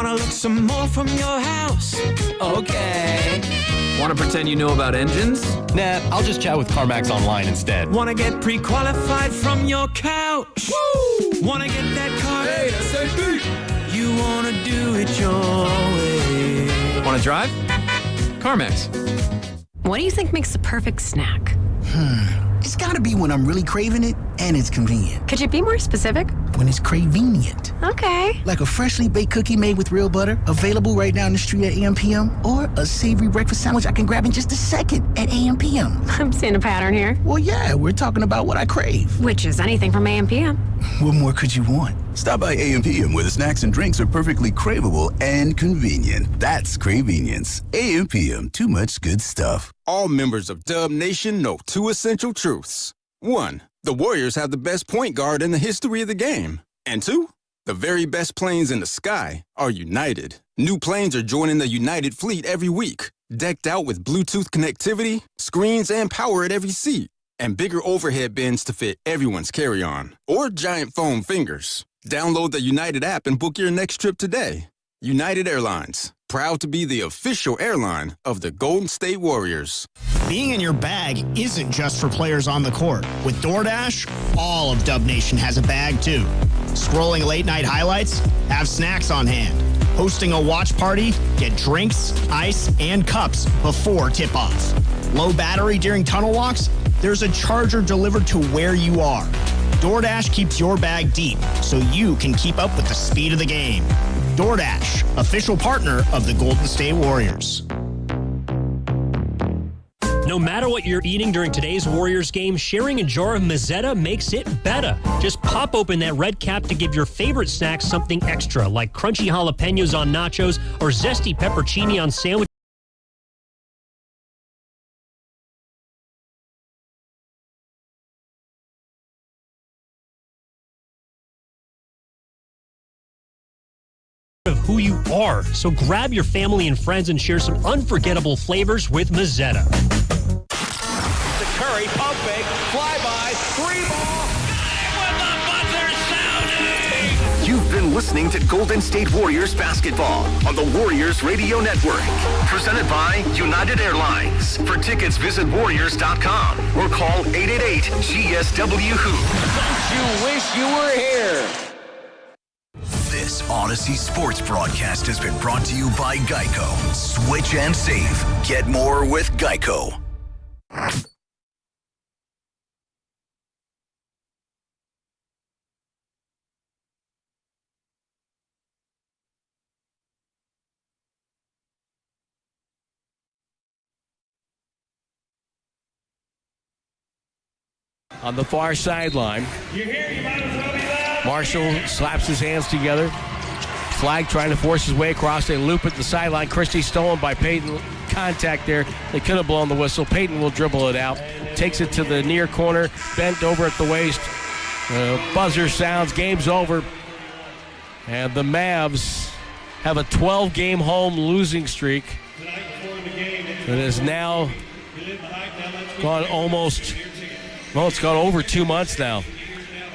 Wanna look some more from your house? Okay. Want to pretend you know about engines? Nah, I'll just chat with CarMax online instead. Wanna get pre-qualified from your couch? Woo! Wanna get that car? Hey, SAP! You wanna do it your way. Want to drive? CarMax. What do you think makes the perfect snack? It's gotta be when I'm really craving it and it's convenient. Could you be more specific? When it's cravenient. Okay. Like a freshly baked cookie made with real butter, available right down the street at AM/PM, or a savory breakfast sandwich I can grab in just a second at AM/PM. I'm seeing a pattern here. Well, yeah, we're talking about what I crave. Which is anything from AM/PM. What more could you want? Stop by AM/PM where the snacks and drinks are perfectly craveable and convenient. That's Cravenience. AM/PM, too much good stuff. All members of Dub Nation know 2 essential truths. 1, the Warriors have the best point guard in the history of the game. And 2, the very best planes in the sky are United. New planes are joining the United fleet every week, decked out with Bluetooth connectivity, screens, and power at every seat, and bigger overhead bins to fit everyone's carry-on, or giant foam fingers. Download the United app and book your next trip today. United Airlines, proud to be the official airline of the Golden State Warriors. Being in your bag isn't just for players on the court. With DoorDash, all of Dub Nation has a bag too. Scrolling late-night highlights? Have snacks on hand. Hosting a watch party? Get drinks, ice, and cups before tip-off. Low battery during tunnel walks? There's a charger delivered to where you are. DoorDash keeps your bag deep so you can keep up with the speed of the game. DoorDash, official partner of the Golden State Warriors. No matter what you're eating during today's Warriors game, sharing a jar of Mazzetta makes it better. Just pop open that red cap to give your favorite snacks something extra, like crunchy jalapenos on nachos or zesty peppercini on sandwiches. Of who you are. So grab your family and friends and share some unforgettable flavors with Mazzetta. To Curry, pump fake, fly by, 3-ball. With the buzzer sounding. You've been listening to Golden State Warriors basketball on the Warriors Radio Network. Presented by United Airlines. For tickets, visit Warriors.com or call 888-GSW-WHO. Don't you wish you were here? This Odyssey Sports broadcast has been brought to you by Geico. Switch and save. Get more with Geico. On the far sideline, Marshall slaps his hands together. Flag trying to force his way across. They loop at the sideline. Christie stolen by Payton. Contact there. They could have blown the whistle. Payton will dribble it out. Takes it to the near corner. Bent over at the waist. Buzzer sounds. Game's over. And the Mavs have a 12-game home losing streak that has now gone it's gone over 2 months now.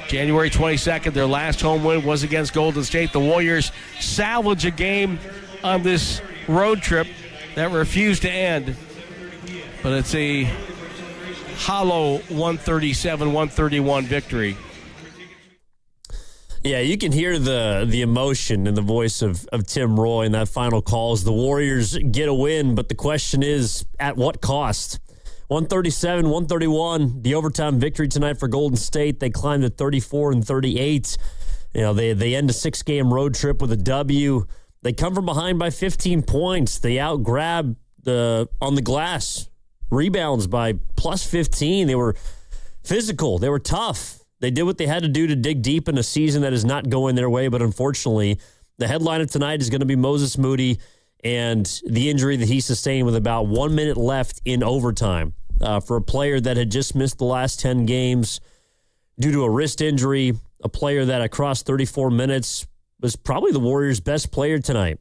January 22nd, their last home win was against Golden State. The Warriors salvage a game on this road trip that refused to end. But it's a hollow 137-131 victory. Yeah, you can hear the emotion in the voice of Tim Roy in that final call as the Warriors get a win. But the question is, at what cost? 137-131, the overtime victory tonight for Golden State. They climbed to 34-38. You know, they end a 6-game road trip with a W. They come from behind by 15 points. They out-grab on the glass. Rebounds by plus 15. They were physical. They were tough. They did what they had to do to dig deep in a season that is not going their way, but unfortunately, the headline of tonight is going to be Moses Moody and the injury that he sustained with about 1 minute left in overtime. For a player that had just missed the last 10 games due to a wrist injury, a player that across 34 minutes was probably the Warriors' best player tonight.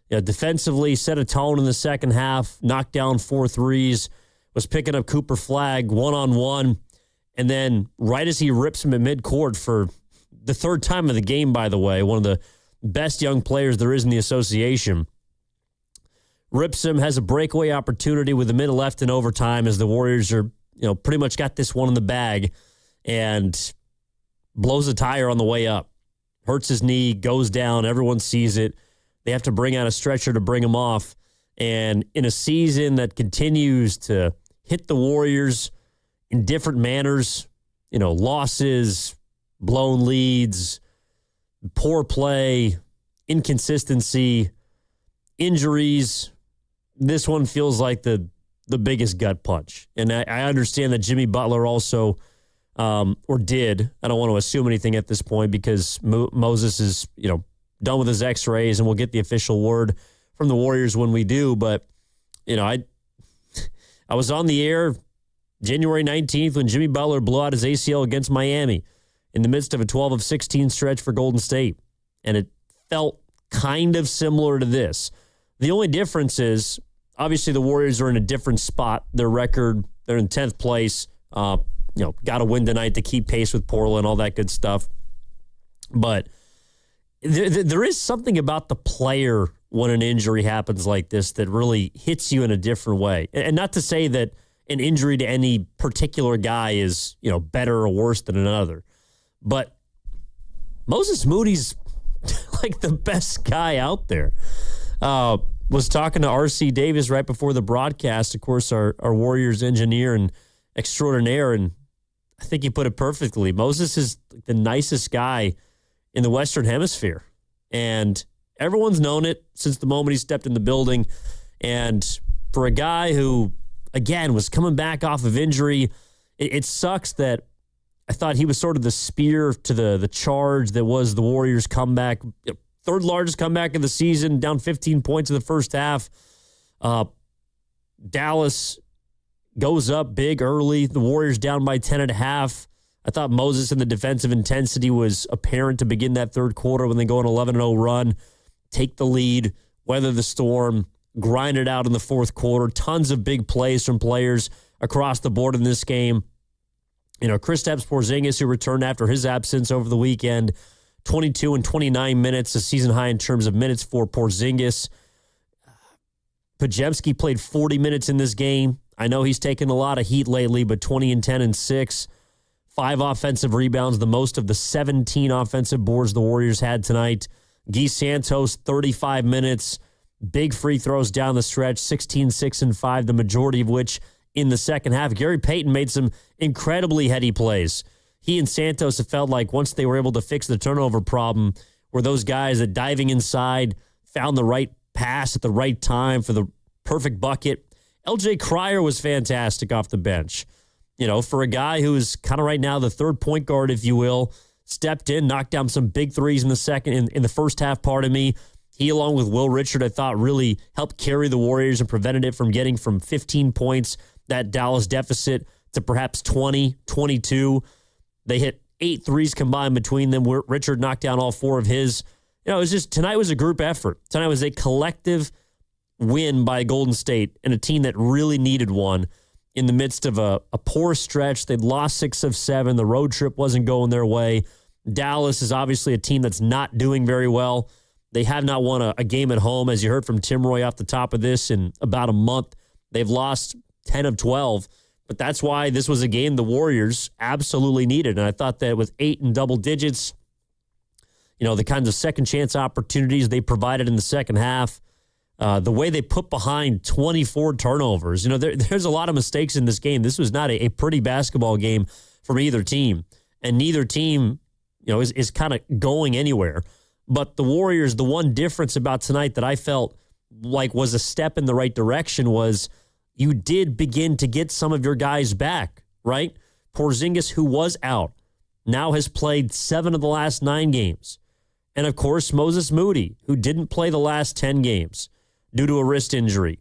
Defensively, set a tone in the second half, knocked down 4 threes, was picking up Cooper Flagg one-on-one, and then right as he rips him at midcourt for the third time of the game, by the way, one of best young players there is in the association. Ripsom has a breakaway opportunity with a minute left in overtime as the Warriors are, pretty much got this one in the bag, and blows a tire on the way up. Hurts his knee, goes down, everyone sees it. They have to bring out a stretcher to bring him off. And in a season that continues to hit the Warriors in different manners, losses, blown leads, poor play, inconsistency, injuries, this one feels like the biggest gut punch. And I understand that Jimmy Butler also, or did, I don't want to assume anything at this point because Moses is, done with his x-rays and we'll get the official word from the Warriors when we do. But, I was on the air January 19th when Jimmy Butler blew out his ACL against Miami in the midst of a 12 of 16 stretch for Golden State. And it felt kind of similar to this. The only difference is, obviously, the Warriors are in a different spot. Their record, they're in 10th place. Got to win tonight to keep pace with Portland, all that good stuff. But there is something about the player when an injury happens like this that really hits you in a different way. And not to say that an injury to any particular guy is, better or worse than another. But Moses Moody's like the best guy out there. Was talking to R.C. Davis right before the broadcast, of course, our Warriors engineer and extraordinaire, and I think he put it perfectly. Moses is the nicest guy in the Western Hemisphere, and everyone's known it since the moment he stepped in the building. And for a guy who, again, was coming back off of injury, it sucks that I thought he was sort of the spear to the charge that was the Warriors' comeback. Third largest comeback of the season, down 15 points in the first half. Dallas goes up big early. The Warriors down by 10.5. I thought Moses and the defensive intensity was apparent to begin that third quarter when they go on 11-0 run, take the lead, weather the storm, grind it out in the fourth quarter. Tons of big plays from players across the board in this game. Kristaps Porzingis, who returned after his absence over the weekend, 22 and 29 minutes, a season high in terms of minutes for Porzingis. Podziemski played 40 minutes in this game. I know he's taken a lot of heat lately, but 20 and 10 and 6. 5 offensive rebounds, the most of the 17 offensive boards the Warriors had tonight. Guy Santos, 35 minutes. Big free throws down the stretch, 16, 6, and 5, the majority of which in the second half. Gary Payton made some incredibly heady plays. He and Santos have felt like once they were able to fix the turnover problem, were those guys that diving inside found the right pass at the right time for the perfect bucket. LJ Cryer was fantastic off the bench. For a guy who is kind of right now the third point guard, if you will, stepped in, knocked down some big threes in the first half, pardon me. He, along with Will Richard, I thought really helped carry the Warriors and prevented it from getting from 15 points, that Dallas deficit, to perhaps 20, 22. They hit 8 threes combined between them. Richard knocked down all 4 of his. It was just, tonight was a group effort. Tonight was a collective win by Golden State and a team that really needed one in the midst of a poor stretch. They'd lost 6 of 7. The road trip wasn't going their way. Dallas is obviously a team that's not doing very well. They have not won a game at home, as you heard from Tim Roy off the top of this, in about a month. They've lost 10 of 12. But that's why this was a game the Warriors absolutely needed. And I thought that with 8 in double digits, the kinds of second chance opportunities they provided in the second half, the way they put behind 24 turnovers, there's a lot of mistakes in this game. This was not a pretty basketball game from either team. And neither team, is kind of going anywhere. But the Warriors, the one difference about tonight that I felt like was a step in the right direction was you did begin to get some of your guys back, right? Porzingis, who was out, now has played 7 of the last 9 games. And, of course, Moses Moody, who didn't play the last 10 games due to a wrist injury.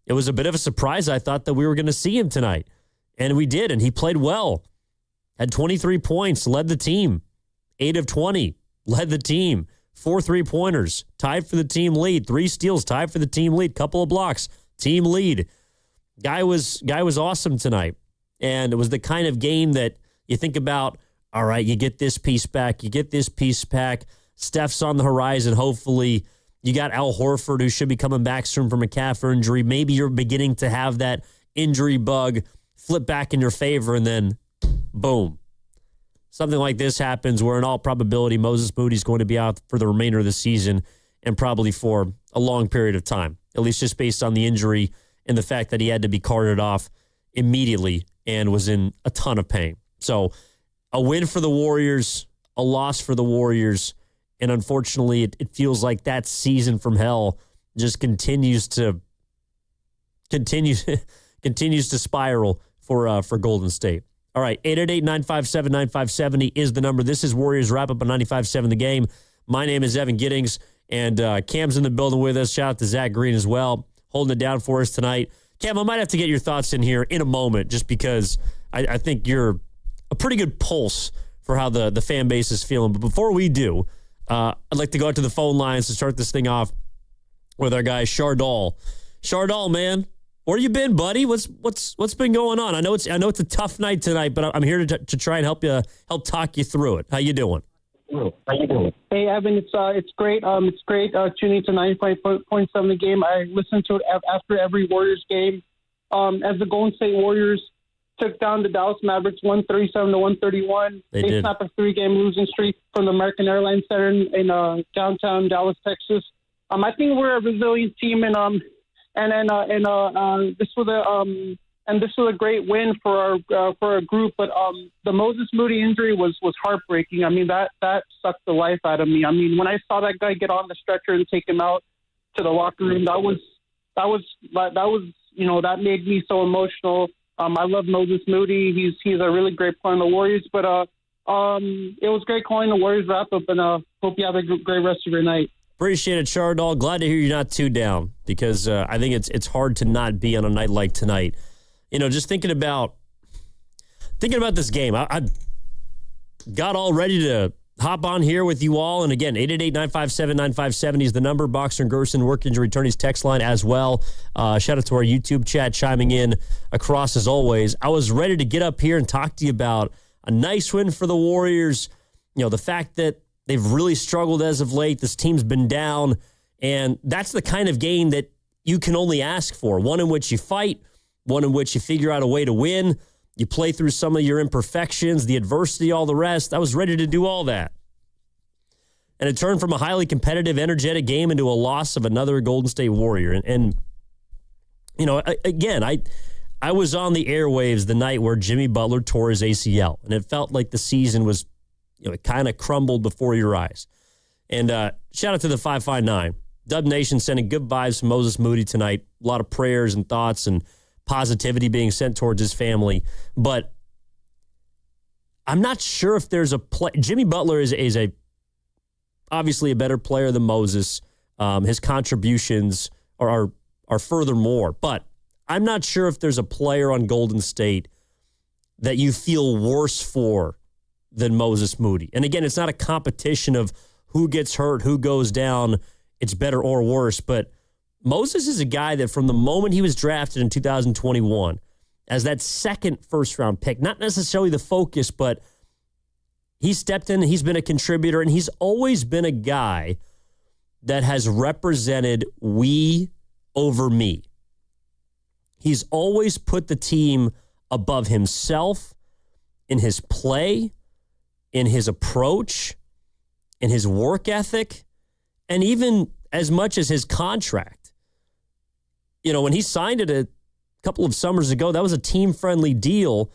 It was a bit of a surprise, I thought, that we were going to see him tonight. And we did, and he played well. Had 23 points, led the team. 8 of 20, led the team. 4 3-pointers, tied for the team lead. 3 steals, tied for the team lead. Couple of blocks, team lead. Guy was awesome tonight. And it was the kind of game that you think about, all right, you get this piece back, you get this piece back. Steph's on the horizon, hopefully. You got Al Horford, who should be coming back soon from a calf injury. Maybe you're beginning to have that injury bug flip back in your favor, and then boom. Something like this happens where, in all probability, Moses Moody's going to be out for the remainder of the season and probably for a long period of time, at least just based on the injury and the fact that he had to be carted off immediately and was in a ton of pain. So a win for the Warriors, a loss for the Warriors, and unfortunately it feels like that season from hell just continues to spiral for Golden State. All right, 888-957-9570 is the number. This is Warriors Wrap-Up on 95.7 The Game. My name is Evan Giddings, and Cam's in the building with us. Shout out to Zach Green as well, holding it down for us tonight. Cam, I might have to get your thoughts in here in a moment just because I think you're a pretty good pulse for how the fan base is feeling. But before we do, I'd like to go out to the phone lines to start this thing off with our guy, Shardal. Shardal, man. Where you been, buddy? What's been going on? I know it's a tough night tonight, but I'm here to try and help talk you through it. How you doing? Hey, Evan, it's great. It's great tuning to 95.7 The Game. I listen to it after every Warriors game. As the Golden State Warriors took down the Dallas Mavericks 137-131, they snapped a 3-game losing streak from the American Airlines Center in downtown Dallas, Texas. I think we're a resilient team, and this was a great win for our group. But the Moses Moody injury was heartbreaking. I mean, that sucked the life out of me. I mean, when I saw that guy get on the stretcher and take him out to the locker room, that made me so emotional. I love Moses Moody. He's a really great player in the Warriors. But it was great calling the Warriors Wrap-Up, and hope you have a great rest of your night. Appreciate it, Shardal. Glad to hear you're not too down because I think it's hard to not be on a night like tonight. You know, just thinking about this game, I got all ready to hop on here with you all. And again, 888-957-9570 is the number. Boxer and Gerson, work injury attorneys text line as well. Shout out to our YouTube chat chiming in across as always. I was ready to get up here and talk to you about a nice win for the Warriors. You know, the fact that they've really struggled as of late. This team's been down, and that's the kind of game that you can only ask for. One in which you fight, one in which you figure out a way to win. You play through some of your imperfections, the adversity, all the rest. I was ready to do all that. And it turned from a highly competitive, energetic game into a loss of another Golden State Warrior. And you know, again, I was on the airwaves the night where Jimmy Butler tore his ACL, and it felt like the season was, you know, it kind of crumbled before your eyes. And shout out to the 559. Dub Nation sending good vibes from Moses Moody tonight. A lot of prayers and thoughts and positivity being sent towards his family. But I'm not sure if there's a play. Jimmy Butler is obviously a better player than Moses. His contributions are furthermore. But I'm not sure if there's a player on Golden State that you feel worse for than Moses Moody. And again, it's not a competition of who gets hurt, who goes down, it's better or worse. But Moses is a guy that from the moment he was drafted in 2021 as that second first-round pick, not necessarily the focus, but he stepped in, he's been a contributor, and he's always been a guy that has represented we over me. He's always put the team above himself in his play, in his approach, in his work ethic, and even as much as his contract. You know, when he signed it a couple of summers ago, that was a team-friendly deal,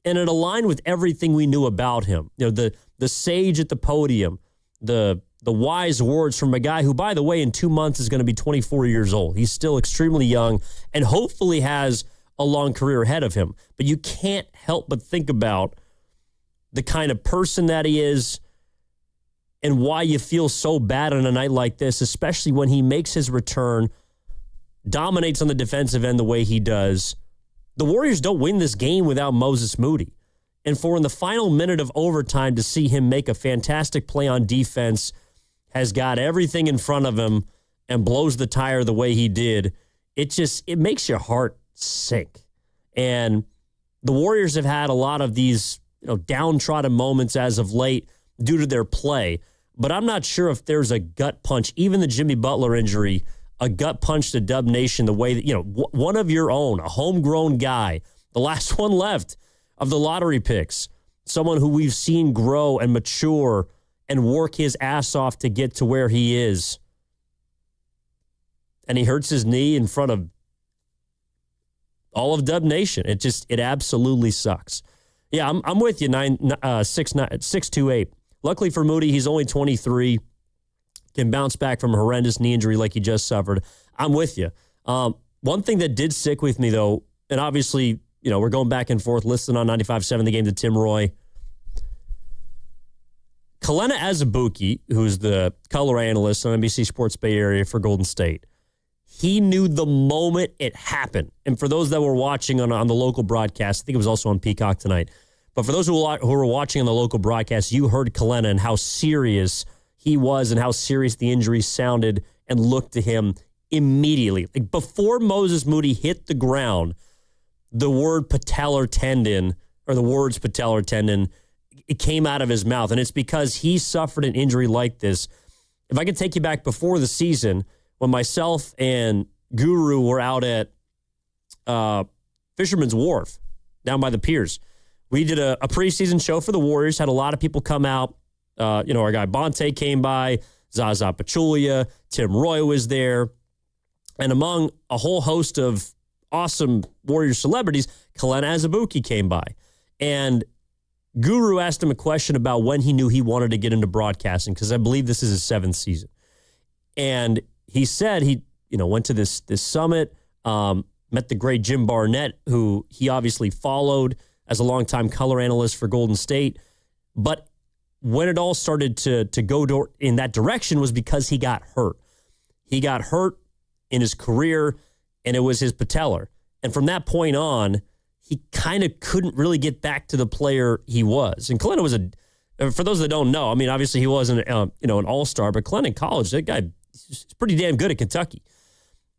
and it aligned with everything we knew about him. You know, the sage at the podium, the wise words from a guy who, by the way, in 2 months is going to be 24 years old. He's still extremely young and hopefully has a long career ahead of him. But you can't help but think about the kind of person that he is and why you feel so bad on a night like this, especially when he makes his return, dominates on the defensive end the way he does. The Warriors don't win this game without Moses Moody. And for in the final minute of overtime to see him make a fantastic play on defense, has got everything in front of him and blows the tire the way he did, it makes your heart sink. And the Warriors have had a lot of these, you know, downtrodden moments as of late due to their play. but I'm not sure if there's a gut punch, even the Jimmy Butler injury, a gut punch to Dub Nation the way that, one of your own, a homegrown guy, the last one left of the lottery picks, someone who we've seen grow and mature and work his ass off to get to where he is. And he hurts his knee in front of all of Dub Nation. It absolutely sucks. Yeah, I'm with you, 628. Luckily for Moody, he's only 23, can bounce back from a horrendous knee injury like he just suffered. I'm with you. One thing that did stick with me, though, and obviously, we're going back and forth, listening on 95.7 The Game to Tim Roy. Kalena Azubuike, who's the color analyst on NBC Sports Bay Area for Golden State, he knew the moment it happened. And for those that were watching on the local broadcast, I think it was also on Peacock tonight, but for those who were watching on the local broadcast, you heard Kalena and how serious he was and how serious the injury sounded and looked to him immediately. Like before Moses Moody hit the ground, the word patellar tendon, or the words patellar tendon, it came out of his mouth. And it's because he suffered an injury like this. If I could take you back before the season, when myself and Guru were out at Fisherman's Wharf down by the piers, we did a preseason show for the Warriors, had a lot of people come out. Our guy Bonte came by, Zaza Pachulia, Tim Roy was there. And among a whole host of awesome Warriors celebrities, Kalena Azubuike came by. And Guru asked him a question about when he knew he wanted to get into broadcasting, because I believe this is his 7th season. And he said he, went to this summit, met the great Jim Barnett, who he obviously followed as a longtime color analyst for Golden State. But when it all started to go in that direction was because he got hurt. He got hurt in his career, and it was his patellar. And from that point on, he kind of couldn't really get back to the player he was. And Kalena was for those that don't know, I mean, obviously he wasn't, an all-star, but Kalena in college, that guy is pretty damn good at Kentucky.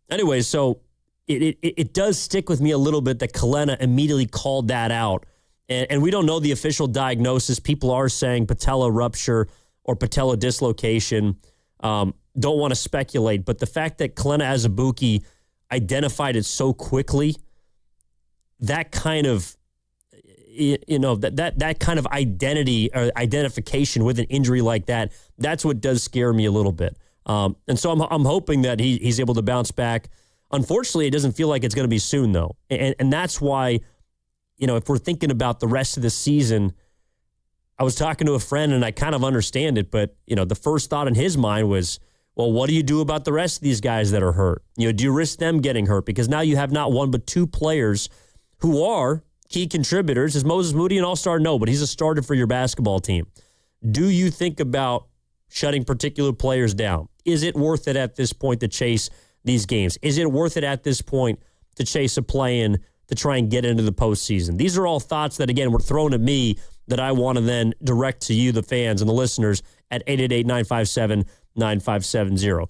Anyway, so it does stick with me a little bit that Kalena immediately called that out. And we don't know the official diagnosis. People are saying patella rupture or patella dislocation. Don't want to speculate, but the fact that Kalena Azubuike identified it so quickly, that kind of, that kind of identity or identification with an injury like that, that's what does scare me a little bit. And so I'm hoping that he's able to bounce back. Unfortunately, it doesn't feel like it's going to be soon, though. And that's why, if we're thinking about the rest of the season, I was talking to a friend and I kind of understand it, but, the first thought in his mind was, well, what do you do about the rest of these guys that are hurt? Do you risk them getting hurt? Because now you have not one but two players who are key contributors. Is Moses Moody an all-star? No, but he's a starter for your basketball team. Do you think about shutting particular players down? Is it worth it at this point to chase these games? Is it worth it at this point to chase a play-in to try and get into the postseason? These are all thoughts that, again, were thrown at me that I want to then direct to you, the fans and the listeners, at 888-957-9570.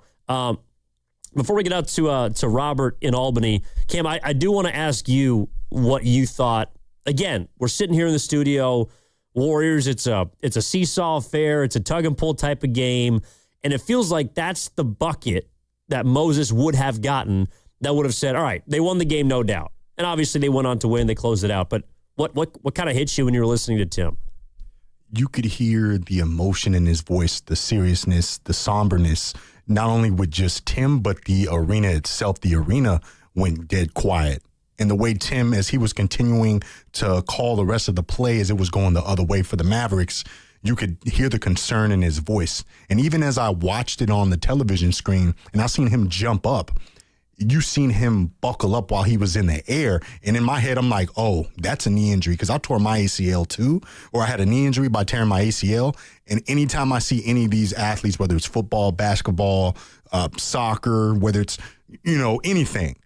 Before we get out to Robert in Albany, Cam, I do want to ask you what you thought. Again, we're sitting here in the studio. Warriors, it's a seesaw affair. It's a tug and pull type of game. And it feels like that's the bucket that Moses would have gotten that would have said, all right, they won the game, no doubt. And obviously they went on to win. They closed it out. But what kind of hits you when you were listening to Tim? You could hear the emotion in his voice, the seriousness, the somberness, not only with just Tim, but the arena itself. The arena went dead quiet. And the way Tim, as he was continuing to call the rest of the play as it was going the other way for the Mavericks, you could hear the concern in his voice. And even as I watched it on the television screen and I seen him jump up, you seen him buckle up while he was in the air. And in my head, I'm like, oh, that's a knee injury, because I tore my ACL too, or I had a knee injury by tearing my ACL. And anytime I see any of these athletes, whether it's football, basketball, soccer, whether it's, anything,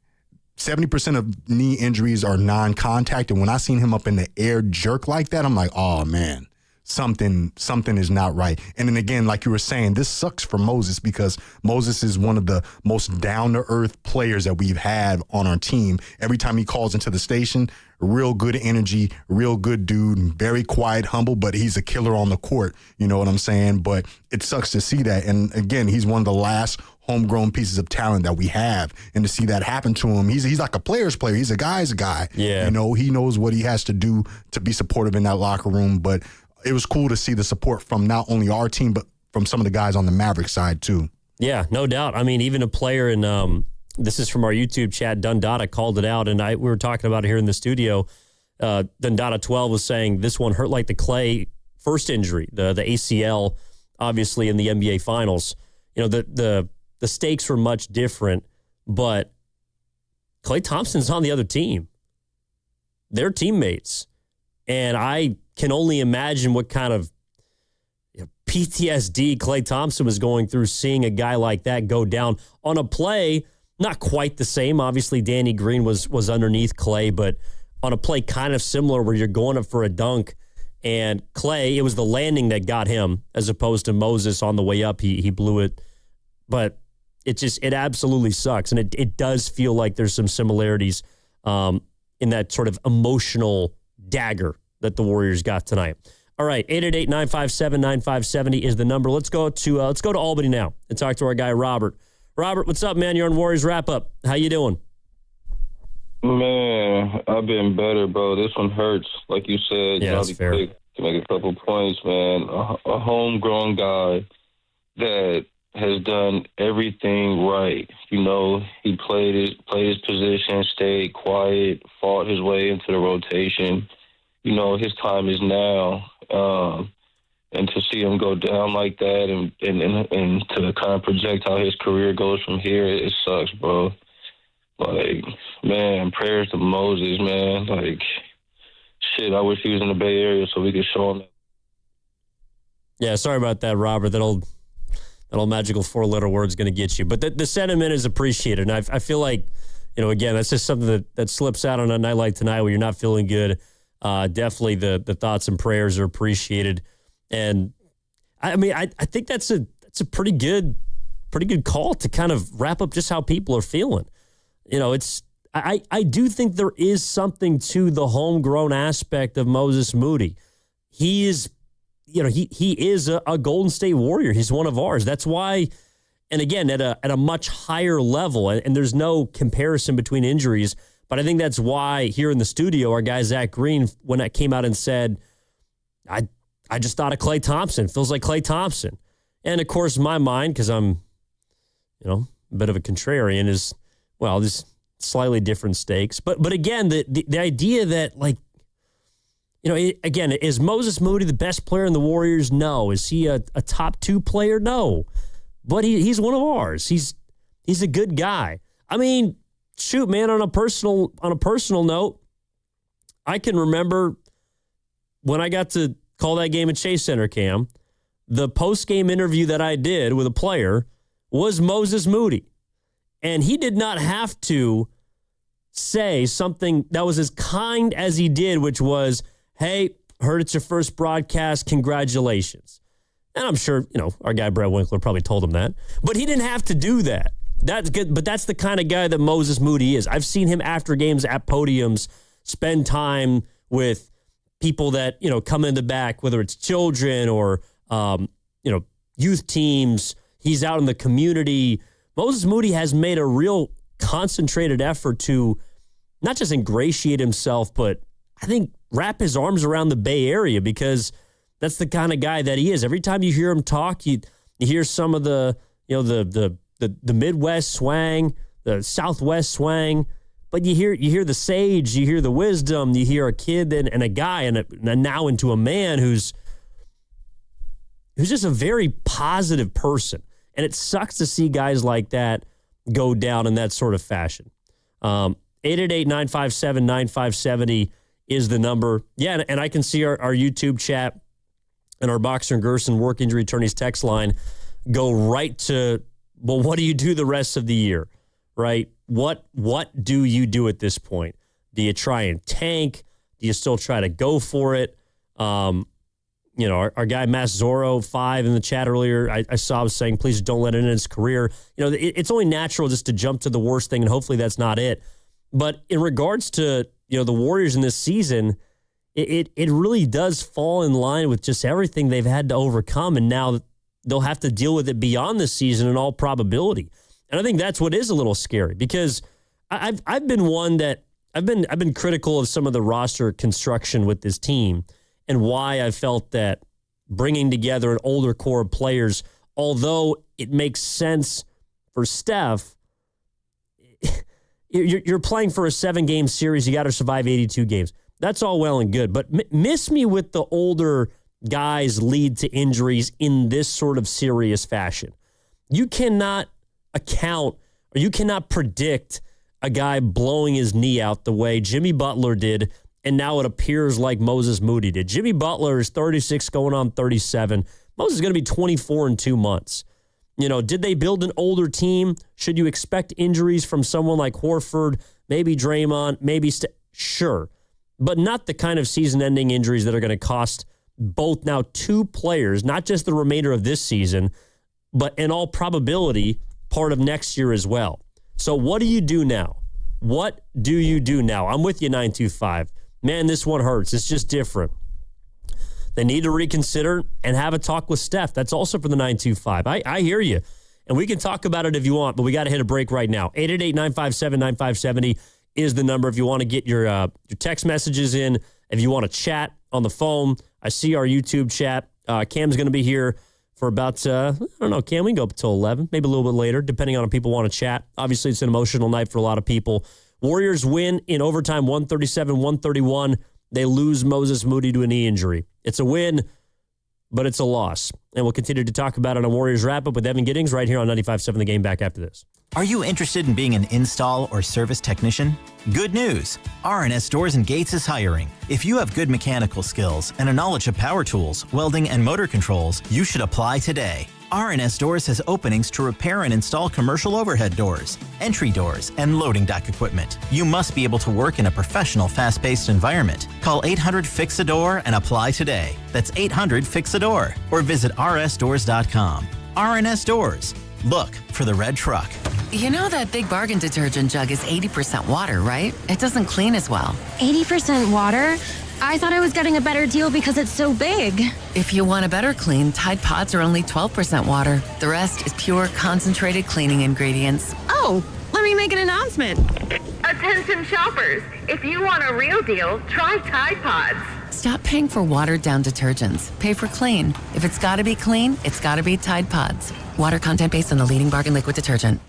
70% of knee injuries are non-contact. And when I seen him up in the air jerk like that, I'm like, oh, man. something is not right. And then again, like you were saying, this sucks for Moses because Moses is one of the most down-to-earth players that we've had on our team. Every time he calls into the station, real good energy, real good dude, very quiet, humble, but he's a killer on the court. You know what I'm saying? But it sucks to see that. And again, he's one of the last homegrown pieces of talent that we have. And to see that happen to him, he's like a player's player. He's a guy's guy. Yeah. You know, he knows what he has to do to be supportive in that locker room. But it was cool to see the support from not only our team, but from some of the guys on the Mavericks side too. Yeah, no doubt. I mean, even a player in this is from our YouTube chat, Dundada called it out, and we were talking about it here in the studio. Dundada 12 was saying this one hurt like the Clay first injury, the ACL, obviously in the NBA Finals. You know, the stakes were much different, but Klay Thompson's on the other team. They're teammates. And I can only imagine what kind of PTSD Klay Thompson was going through seeing a guy like that go down on a play, not quite the same. Obviously, Danny Green was underneath Klay, but on a play kind of similar where you're going up for a dunk. And Klay, it was the landing that got him as opposed to Moses on the way up. He blew it. But it absolutely sucks. And it does feel like there's some similarities in that sort of emotional dagger that the Warriors got tonight. All right, 888-957-9570 is the number. Let's go to Albany now and talk to our guy Robert. Robert, what's up, man? You're on Warriors Wrap Up. How you doing? Man, I've been better, bro. This one hurts, like you said. Yeah, that's fair. Quick to make a couple points, man. A homegrown guy that has done everything right. You know, he played his position, stayed quiet, fought his way into the rotation. You know, his time is now. And to see him go down like that and to kind of project how his career goes from here, it sucks, bro. Like, man, prayers to Moses, man. Like, shit, I wish he was in the Bay Area so we could show him that. Yeah, sorry about that, Robert. That old magical four-letter word's going to get you. But the sentiment is appreciated. And I feel like, you know, again, that's just something that slips out on a night like tonight where you're not feeling good. Definitely the thoughts and prayers are appreciated. And, I mean, I think that's a pretty good call to kind of wrap up just how people are feeling. You know, I do think there is something to the homegrown aspect of Moses Moody. He is, you know, he is a Golden State Warrior. He's one of ours. That's why, and again, at a much higher level, and there's no comparison between injuries, but I think that's why here in the studio, our guy Zach Green, when I came out and said, I just thought of Klay Thompson. Feels like Klay Thompson. And of course, my mind, because I'm, you know, a bit of a contrarian, is, well, there's slightly different stakes. But again, the idea that, like, you know, again, is Moses Moody the best player in the Warriors? No. Is he a top 2 player? No. But he's one of ours. He's a good guy. I mean, shoot, man, on a personal note, I can remember when I got to call that game at Chase Center, Cam, the post-game interview that I did with a player was Moses Moody. And he did not have to say something that was as kind as he did, which was, hey, heard it's your first broadcast, congratulations. And I'm sure, you know, our guy Brett Winkler probably told him that. But he didn't have to do that. That's good, but that's the kind of guy that Moses Moody is. I've seen him after games at podiums spend time with people that, you know, come in the back, whether it's children or, you know, youth teams. He's out in the community. Moses Moody has made a real concentrated effort to not just ingratiate himself, but I think wrap his arms around the Bay Area, because that's the kind of guy that he is. Every time you hear him talk, you hear some of the, you know, the Midwest swang, the Southwest swang, but you hear the sage, you hear the wisdom, you hear a kid and a guy and now into a man who's just a very positive person. And it sucks to see guys like that go down in that sort of fashion. 888-957-9570 is the number. Yeah, and I can see our YouTube chat and our Boxer and Gerson work injury attorneys text line go right to, well, what do you do the rest of the year, right? What do you do at this point? Do you try and tank? Do you still try to go for it? You Our guy Mass Zorro 5 in the chat earlier, I saw was saying, please don't let it in his career. It's only natural just to jump to the worst thing, and hopefully that's not it. But in regards to, the Warriors in this season, it really does fall in line with just everything they've had to overcome, and now they'll have to deal with it beyond this season in all probability. And I think that's what is a little scary, because I've been one that I've been critical of some of the roster construction with this team, and why I felt that bringing together an older core of players, although it makes sense for Steph, you're playing for a 7-game series. You got to survive 82 games. That's all well and good, but miss me with the older guys lead to injuries in this sort of serious fashion. You cannot account, or you cannot predict a guy blowing his knee out the way Jimmy Butler did, and now it appears like Moses Moody did. Jimmy Butler is 36 going on 37. Moses is going to be 24 in 2 months. Did they build an older team? Should you expect injuries from someone like Horford, maybe Draymond, maybe sure, but not the kind of season-ending injuries that are going to cost both now 2 players, not just the remainder of this season, but in all probability, part of next year as well. So what do you do now? What do you do now? I'm with you, 925. Man, this one hurts. It's just different. They need to reconsider and have a talk with Steph. That's also for the 925. I hear you. And we can talk about it if you want, but we got to hit a break right now. 888-957-9570 is the number if you want to get your text messages in, if you want to chat on the phone. I see our YouTube chat. Cam's going to be here for about, I don't know, Cam, we can go up until 11, maybe a little bit later, depending on if people want to chat. Obviously, it's an emotional night for a lot of people. Warriors win in overtime, 137-131. They lose Moses Moody to a knee injury. It's a win, but it's a loss. And we'll continue to talk about it on Warriors Wrap-Up with Evan Giddings right here on 95.7 The Game. Back after this. Are you interested in being an install or service technician? Good news! R&S Doors and Gates is hiring. If you have good mechanical skills and a knowledge of power tools, welding, and motor controls, you should apply today. R&S Doors has openings to repair and install commercial overhead doors, entry doors, and loading dock equipment. You must be able to work in a professional, fast-paced environment. Call 800-FIX-A-DOOR and apply today. That's 800-FIX-A-DOOR, or visit rsdoors.com. R&S Doors. Look for the red truck. You know that Big Bargain detergent jug is 80% water, right? It doesn't clean as well. 80% water? I thought I was getting a better deal because it's so big. If you want a better clean, Tide Pods are only 12% water. The rest is pure, concentrated cleaning ingredients. Oh, let me make an announcement. Attention shoppers, if you want a real deal, try Tide Pods. Stop paying for watered-down detergents. Pay for clean. If it's got to be clean, it's got to be Tide Pods. Water content based on the leading bargain liquid detergent.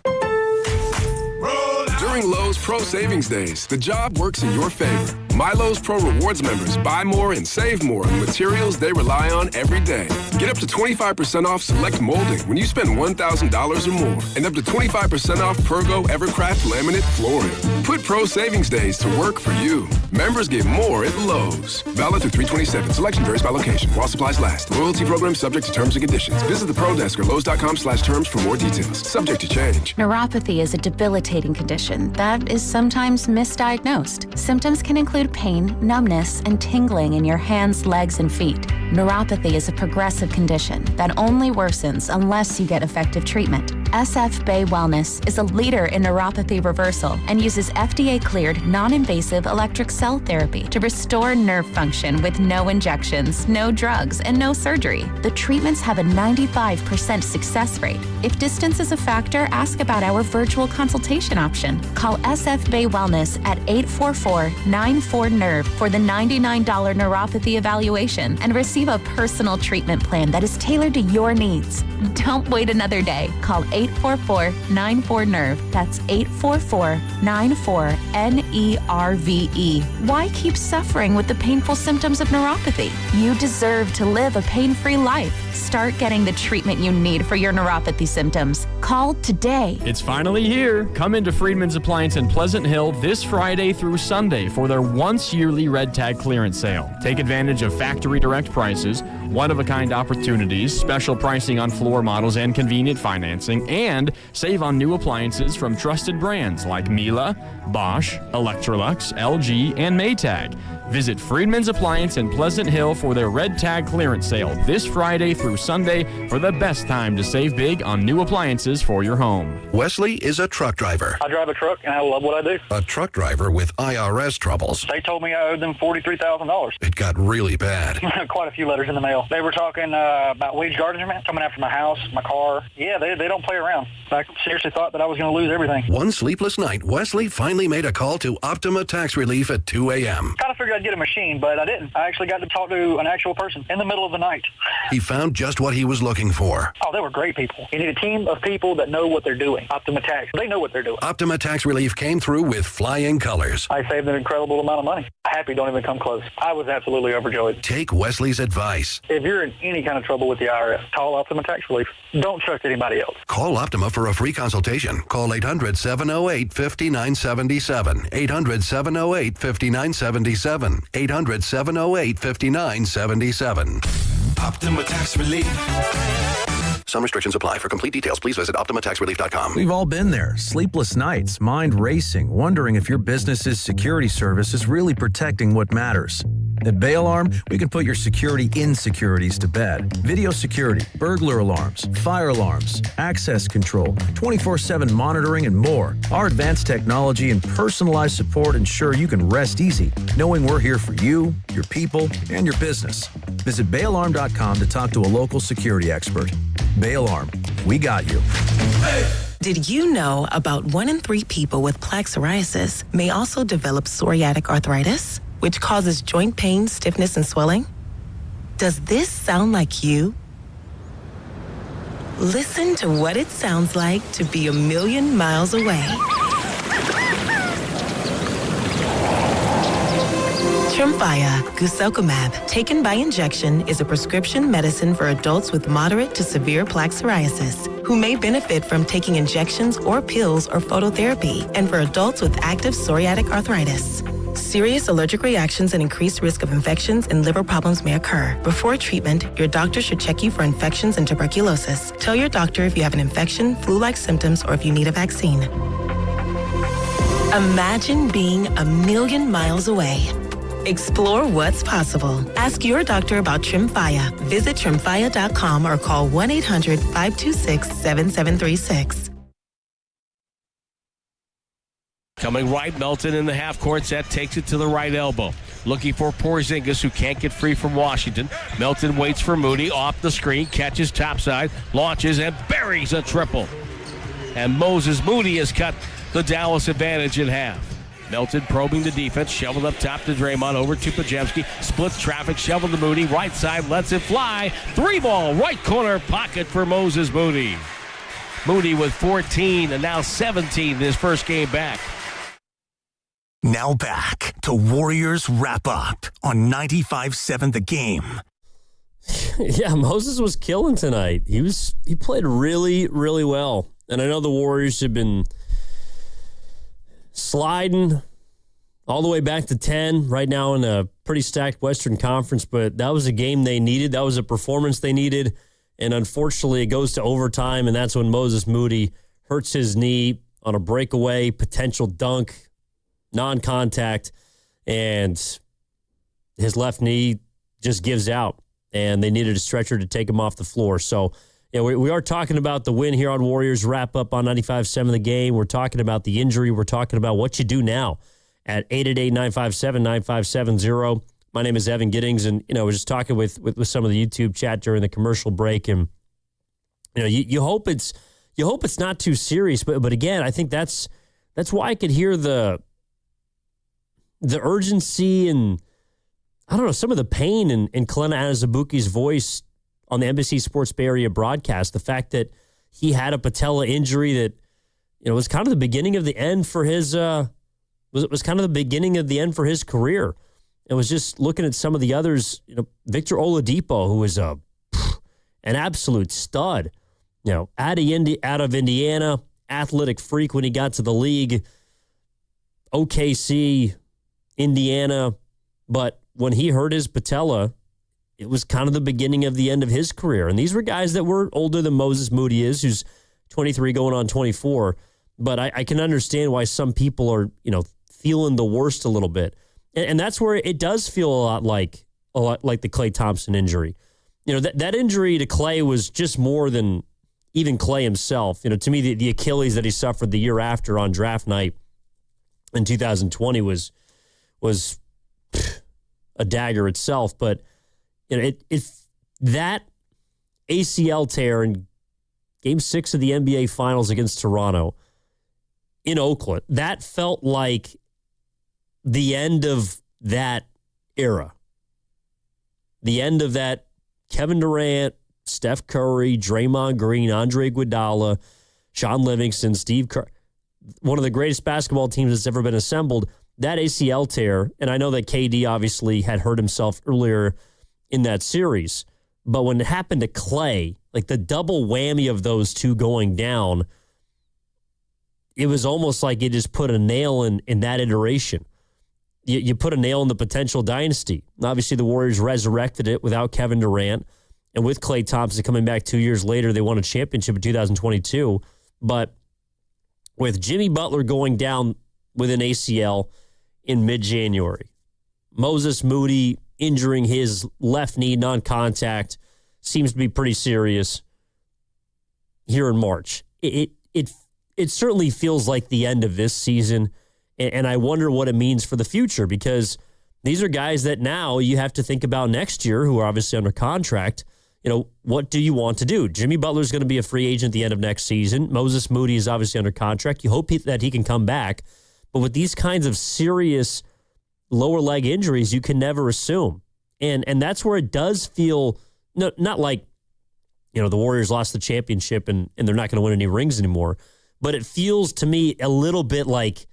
During Lowe's Pro Savings Days, the job works in your favor. My Lowe's Pro Rewards members buy more and save more on materials they rely on every day. Get up to 25% off select molding when you spend $1,000 or more, and up to 25% off Pergo Evercraft laminate flooring. Put Pro Savings Days to work for you. Members get more at Lowe's. Valid through 3/27. Selection varies by location. While supplies last. Loyalty program subject to terms and conditions. Visit the Pro Desk or Lowes.com/terms for more details. Subject to change. Neuropathy is a debilitating condition that is sometimes misdiagnosed. Symptoms can include pain, numbness, and tingling in your hands, legs, and feet. Neuropathy is a progressive condition that only worsens unless you get effective treatment. SF Bay Wellness is a leader in neuropathy reversal and uses FDA-cleared, non-invasive electric cell therapy to restore nerve function with no injections, no drugs, and no surgery. The treatments have a 95% success rate. If distance is a factor, ask about our virtual consultation option. Call SF Bay Wellness at 844-94-NERVE for the $99 neuropathy evaluation and receive a personal treatment plan that is tailored to your needs. Don't wait another day. Call 844-94-NERVE. That's 844-94-NERVE. Why keep suffering with the painful symptoms of neuropathy? You deserve to live a pain-free life. Start getting the treatment you need for your neuropathy symptoms. Call today. It's finally here. Come into Friedman's Appliance in Pleasant Hill this Friday through Sunday for their once-yearly Red Tag clearance sale. Take advantage of factory direct prices, one-of-a-kind opportunities, special pricing on floor models, and convenient financing. and save on new appliances from trusted brands like Miele, Bosch, Electrolux, LG, and Maytag. Visit Friedman's Appliance in Pleasant Hill for their Red Tag clearance sale this Friday through Sunday for the best time to save big on new appliances for your home. Wesley is a truck driver. I drive a truck, and I love what I do. A truck driver with IRS troubles. They told me I owed them $43,000. It got really bad. Quite a few letters in the mail. They were talking about wage garnishment, coming after my house, my car. Yeah, they don't play around. I seriously thought that I was going to lose everything. One sleepless night, Wesley finally made a call to Optima Tax Relief at 2 a.m. Kind of figured I'd get a machine, but I didn't. I actually got to talk to an actual person in the middle of the night. He found just what he was looking for. Oh, they were great people. You need a team of people that know what they're doing. Optima Tax, they know what they're doing. Optima Tax Relief came through with flying colors. I saved an incredible amount of money. Happy don't even come close. I was absolutely overjoyed. Take Wesley's advice. If you're in any kind of trouble with the IRS, call Optima Tax Relief. Don't trust anybody else. Call Optima for a free consultation. Call 800-708-5977. 800-708-5977. 800-708-5977. Optima Tax Relief. Some restrictions apply. For complete details, please visit OptimaTaxRelief.com. We've all been there. Sleepless nights, mind racing, wondering if your business's security service is really protecting what matters. At Bay Alarm, we can put your security insecurities to bed. Video security, burglar alarms, fire alarms, access control, 24/7 monitoring, and more. Our advanced technology and personalized support ensure you can rest easy, knowing we're here for you, your people, and your business. Visit bayalarm.com to talk to a local security expert. Bay Alarm, we got you. Did you know about 1 in 3 people with plaque psoriasis may also develop psoriatic arthritis, which causes joint pain, stiffness, and swelling? Does this sound like you? Listen to what it sounds like to be a million miles away. Tremfya guselkumab, taken by injection, is a prescription medicine for adults with moderate to severe plaque psoriasis who may benefit from taking injections or pills or phototherapy, and for adults with active psoriatic arthritis. Serious allergic reactions and increased risk of infections and liver problems may occur. Before treatment, your doctor should check you for infections and tuberculosis. Tell your doctor if you have an infection, flu-like symptoms, or if you need a vaccine. Imagine being a million miles away. Explore what's possible. Ask your doctor about Tremfya. Visit Tremfya.com or call 1-800-526-7736. Coming right, Melton in the half-court set, takes it to the right elbow. Looking for Porzingis, who can't get free from Washington. Melton waits for Moody, off the screen, catches topside, launches, and buries a triple. And Moses Moody has cut the Dallas advantage in half. Melton probing the defense, shoveled up top to Draymond, over to Pajemski, splits traffic, shoveled to Moody, right side, lets it fly. 3-ball, right corner pocket for Moses Moody. Moody with 14 and now 17 in his first game back. Now back to Warriors Wrap Up on 95.7 The Game. Yeah, Moses was killing tonight. He played really, really well. And I know the Warriors have been sliding all the way back to 10 right now in a pretty stacked Western Conference, but that was a game they needed. That was a performance they needed. And unfortunately, it goes to overtime, and that's when Moses Moody hurts his knee on a breakaway, potential dunk, non-contact, and his left knee just gives out, and they needed a stretcher to take him off the floor. So, yeah, we are talking about the win here on Warriors Wrap Up on 95.7 The Game. We're talking about the injury. We're talking about what you do now at 888-957-9570. My name is Evan Giddings, and I was just talking with some of the YouTube chat during the commercial break, and you hope it's not too serious, but again, I think that's why I could hear the urgency and I don't know, some of the pain in Kalena Anazabuki's voice on the NBC Sports Bay Area broadcast. The fact that he had a patella injury that was kind of the beginning of the end for his was kind of the beginning of the end for his career. It was just looking at some of the others, Victor Oladipo, who was an absolute stud, out of Indiana, athletic freak when he got to the league, OKC, Indiana, but when he hurt his patella, it was kind of the beginning of the end of his career. And these were guys that were older than Moses Moody is, who's 23 going on 24. But I can understand why some people are, feeling the worst a little bit. And that's where it does feel a lot like the Klay Thompson injury. That injury to Klay was just more than even Klay himself. To me, the Achilles that he suffered the year after on draft night in 2020 was a dagger itself. But that ACL tear in Game 6 of the NBA Finals against Toronto in Oakland, that felt like the end of that era. The end of that Kevin Durant, Steph Curry, Draymond Green, Andre Iguodala, Sean Livingston, Steve Kerr, one of the greatest basketball teams that's ever been assembled. That ACL tear, and I know that KD obviously had hurt himself earlier in that series, but when it happened to Klay, like the double whammy of those two going down, it was almost like you just put a nail in that iteration. You put a nail in the potential dynasty. Obviously, the Warriors resurrected it without Kevin Durant. And with Klay Thompson coming back 2 years later, they won a championship in 2022. But with Jimmy Butler going down with an ACL in mid-January, Moses Moody injuring his left knee non-contact seems to be pretty serious here in March. It certainly feels like the end of this season. And I wonder what it means for the future, because these are guys that now you have to think about next year who are obviously under contract. What do you want to do? Jimmy Butler's going to be a free agent at the end of next season. Moses Moody is obviously under contract. You hope that he can come back. But with these kinds of serious lower leg injuries, you can never assume. And that's where it does feel not like, the Warriors lost the championship and they're not going to win any rings anymore. But it feels to me a little bit like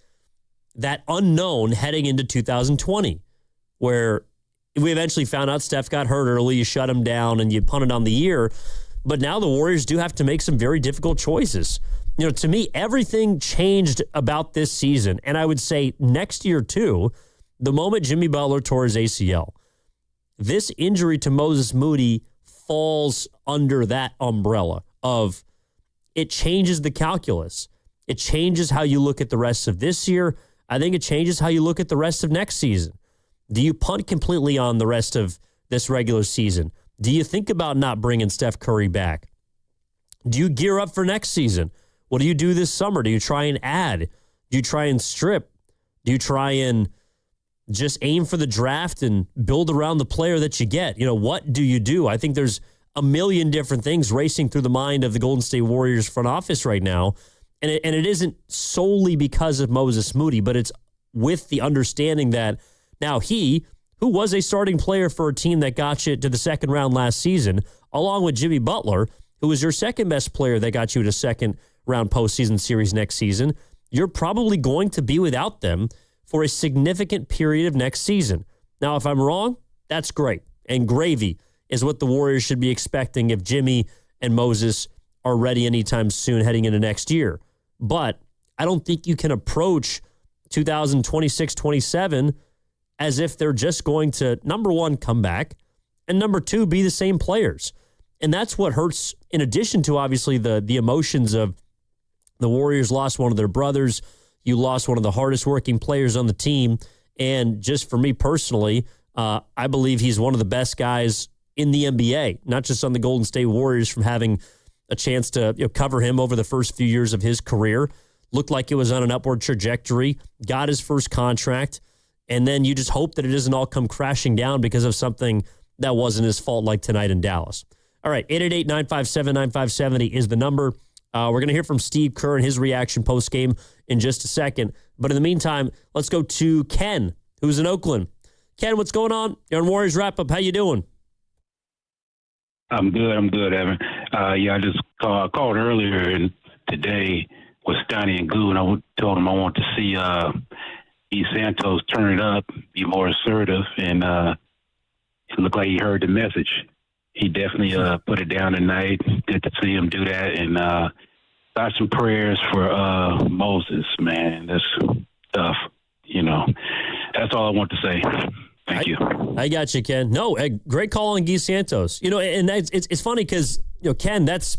that unknown heading into 2020, where we eventually found out Steph got hurt early, you shut him down, and you punted on the year. But now the Warriors do have to make some very difficult choices. To me, everything changed about this season, and I would say next year too, the moment Jimmy Butler tore his ACL. This injury to Moses Moody falls under that umbrella of it changes the calculus. It changes how you look at the rest of this year. I think it changes how you look at the rest of next season. Do you punt completely on the rest of this regular season? Do you think about not bringing Steph Curry back? Do you gear up for next season? What do you do this summer? Do you try and add? Do you try and strip? Do you try and just aim for the draft and build around the player that you get? What do you do? I think there's a million different things racing through the mind of the Golden State Warriors front office right now. And it isn't solely because of Moses Moody, but it's with the understanding that now he, who was a starting player for a team that got you to the second round last season, along with Jimmy Butler, who was your second best player that got you to second round postseason series next season, you're probably going to be without them for a significant period of next season. Now, if I'm wrong, that's great. And gravy is what the Warriors should be expecting if Jimmy and Moses are ready anytime soon heading into next year. But I don't think you can approach 2026-27 as if they're just going to, number one, come back, and number two, be the same players. And that's what hurts, in addition to, obviously, the emotions of the Warriors lost one of their brothers. You lost one of the hardest working players on the team. And just for me personally, I believe he's one of the best guys in the NBA, not just on the Golden State Warriors, from having a chance to cover him over the first few years of his career. Looked like it was on an upward trajectory, got his first contract, and then you just hope that it doesn't all come crashing down because of something that wasn't his fault, like tonight in Dallas. All right, 888-957-9570 is the number. We're going to hear from Steve Kerr and his reaction post-game in just a second. But in the meantime, let's go to Ken, who's in Oakland. Ken, what's going on? You're on Warriors Wrap-Up. How you doing? I'm good, Evan. I just called earlier and today with Stoney and Goo, and I told him I want to see E. Santos turn it up, be more assertive, and it looked like he heard the message. He definitely put it down tonight. Good to see him do that, and got some prayers for Moses, man. That's tough, That's all I want to say. Thank you. I got you, Ken. No, great call on Guy Santos. And it's funny because, Ken, that's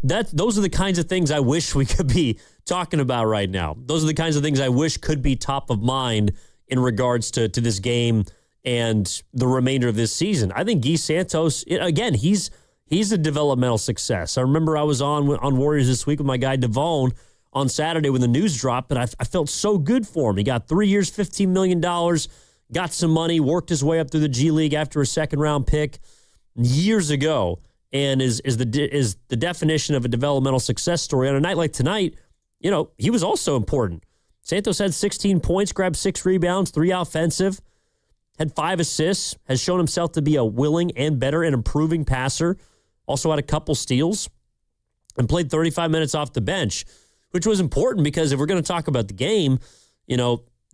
those are the kinds of things I wish we could be talking about right now. Those are the kinds of things I wish could be top of mind in regards to this game and the remainder of this season. I think Guy Santos, again, he's a developmental success. I remember I was on Warriors this week with my guy Devone on Saturday when the news dropped, and I felt so good for him. He got 3 years, $15 million, got some money, worked his way up through the G League after a second-round pick years ago, and is the definition of a developmental success story. On a night like tonight, he was also important. Santos had 16 points, grabbed 6 rebounds, 3 offensive, had 5 assists, has shown himself to be a willing and better and improving passer, also had a couple steals, and played 35 minutes off the bench, which was important because if we're going to talk about the game,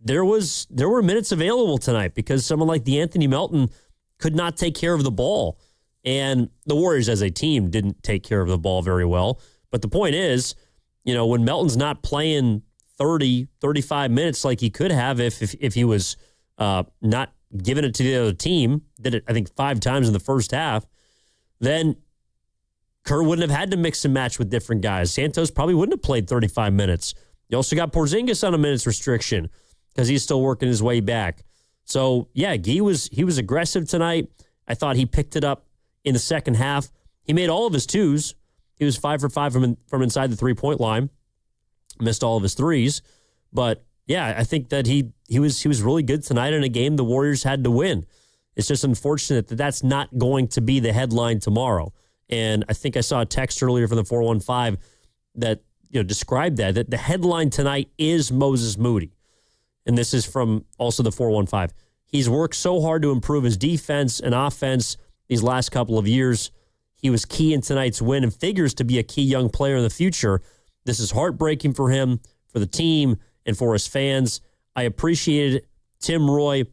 there were minutes available tonight because someone like DeAnthony Melton could not take care of the ball. And the Warriors as a team didn't take care of the ball very well. But the point is, when Melton's not playing 30, 35 minutes like he could have if he was not giving it to the other team, did it, I think, 5 times in the first half, then Kerr wouldn't have had to mix and match with different guys. Santos probably wouldn't have played 35 minutes. You also got Porzingis on a minutes restriction because he's still working his way back. So, yeah, Guy was aggressive tonight. I thought he picked it up in the second half. He made all of his twos. He was 5 for 5 from inside the three-point line. Missed all of his threes. But, yeah, I think that he was really good tonight in a game the Warriors had to win. It's just unfortunate that that's not going to be the headline tomorrow. And I think I saw a text earlier from the 415 that described that the headline tonight is Moses Moody. And this is from also the 415. He's worked so hard to improve his defense and offense these last couple of years. He was key in tonight's win and figures to be a key young player in the future. This is heartbreaking for him, for the team, and for his fans. I appreciated Tim Roy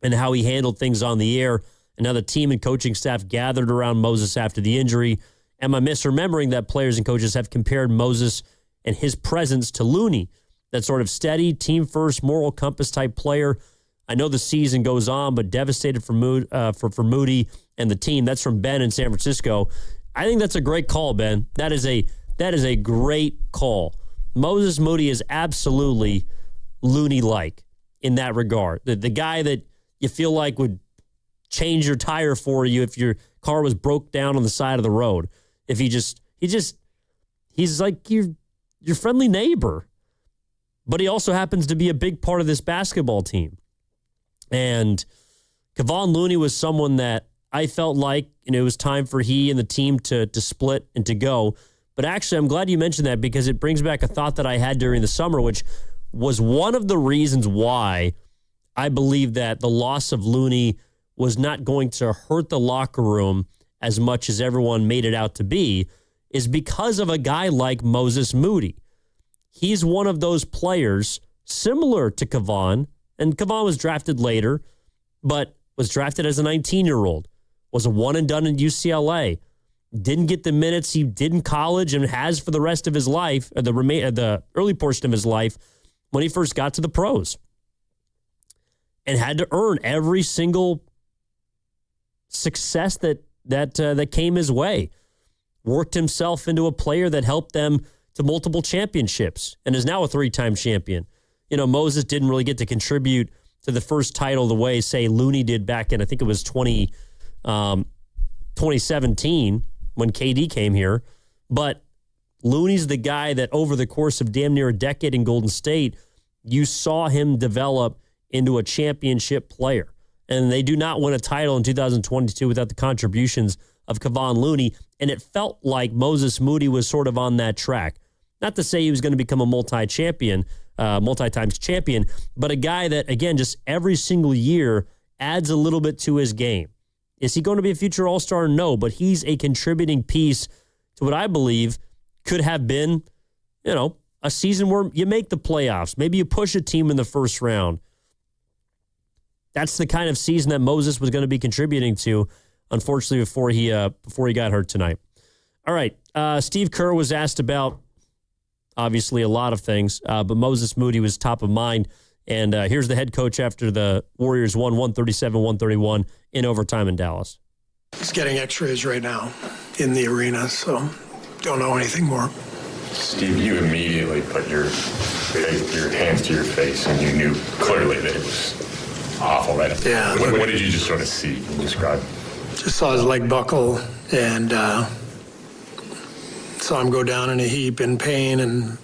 and how he handled things on the air. And now the team and coaching staff gathered around Moses after the injury. Am I misremembering that players and coaches have compared Moses and his presence to Looney, that sort of steady, team-first, moral compass type player? I know the season goes on, but devastated for Moody and the team. That's from Ben in San Francisco. I think that's a great call, Ben. That is a great call. Moses Moody is absolutely Looney-like in that regard. The guy that you feel like would change your tire for you if your car was broke down on the side of the road. If he's like your friendly neighbor. But he also happens to be a big part of this basketball team. And Kevon Looney was someone that I felt like it was time for he and the team to split and to go. But actually, I'm glad you mentioned that because it brings back a thought that I had during the summer, which was one of the reasons why I believe that the loss of Looney was not going to hurt the locker room as much as everyone made it out to be, is because of a guy like Moses Moody. He's one of those players similar to Kevon, and Kevon was drafted later, but was drafted as a 19-year-old, was a one-and-done in UCLA, didn't get the minutes he did in college and has for the rest of his life, or the early portion of his life, when he first got to the pros, and had to earn every single success that came his way. Worked himself into a player that helped them to multiple championships and is now a 3-time champion. Moses didn't really get to contribute to the first title the way, say, Looney did back in, I think it was 2017 when KD came here. But Looney's the guy that over the course of damn near a decade in Golden State, you saw him develop into a championship player. And they do not win a title in 2022 without the contributions of Kevon Looney. And it felt like Moses Moody was sort of on that track. Not to say he was going to become a multi-times champion, but a guy that, again, just every single year adds a little bit to his game. Is he going to be a future All-Star? No, but he's a contributing piece to what I believe could have been, a season where you make the playoffs. Maybe you push a team in the first round. That's the kind of season that Moses was going to be contributing to, unfortunately, before he got hurt tonight. All right, Steve Kerr was asked about, obviously, a lot of things, but Moses Moody was top of mind. And here's the head coach after the Warriors won 137-131 in overtime in Dallas. He's getting x-rays right now in the arena, so don't know anything more. Steve, you immediately put your hands to your face, and you knew clearly that it was awful, right? Yeah. What did you just sort of see and describe? Just saw his leg buckle and saw him go down in a heap in pain, and